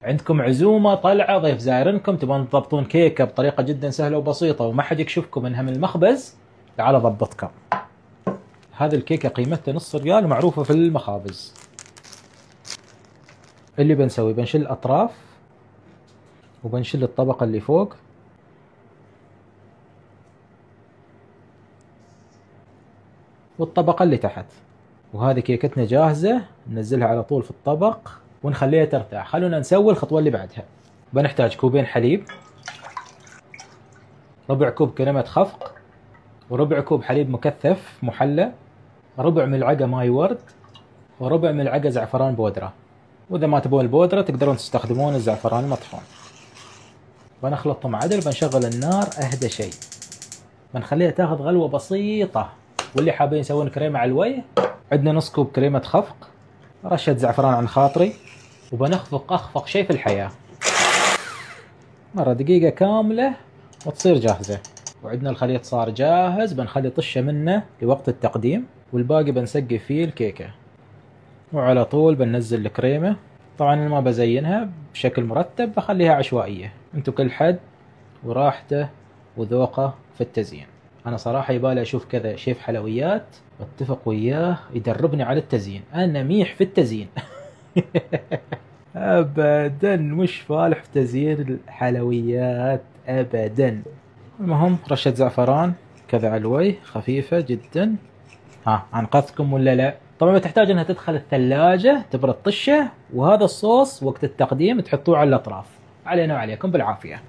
عندكم عزومة طلعة ضيف زائرنكم تبون تضبطون كيكة بطريقة جدا سهلة وبسيطة وما حد يكشفكم انها من المخبز. تعال اضبطكم. هذه الكيكة قيمتها نص ريال ومعروفة في المخابز. اللي بنسوي بنشيل الاطراف وبنشيل الطبقة اللي فوق والطبقة اللي تحت، وهذه كيكتنا جاهزة. ننزلها على طول في الطبق ونخليها ترتاح. خلونا نسوي الخطوة اللي بعدها. بنحتاج كوبين حليب، ربع كوب كريمة خفق، وربع كوب حليب مكثف محلى، ربع ملعقة ماي ورد، وربع ملعقة زعفران بودرة. واذا ما تبون البودرة تقدرون تستخدمون الزعفران المطحون. بنخلطهم عدل. بنشغل النار اهدى شيء، بنخليها تاخذ غلوة بسيطة. واللي حابين يسوون كريمة على الوجه، عندنا نص كوب كريمة خفق، رشة زعفران عن خاطري، وبنخفق اخفق شيء في الحياة. مرة دقيقة كاملة وتصير جاهزة. وعندنا الخليط صار جاهز. بنخلي طشة منه لوقت التقديم، والباقي بنسقي فيه الكيكة. وعلى طول بننزل الكريمة. طبعا انا ما بزينها بشكل مرتب، بخليها عشوائية. انتو كل حد وراحته وذوقه في التزيين. انا صراحة يبالي اشوف كذا شيف حلويات واتفق وياه يدربني على التزيين. انا ميح في التزيين. ابدا مش فالح في تزيين الحلويات ابدا. المهم رشة زعفران كذا على الوجه خفيفة جدا. انقذتكم ولا لا؟ طبعا بتحتاج انها تدخل الثلاجة تبرد طشة. وهذا الصوص وقت التقديم تحطوه على الاطراف. علينا وعليكم بالعافية.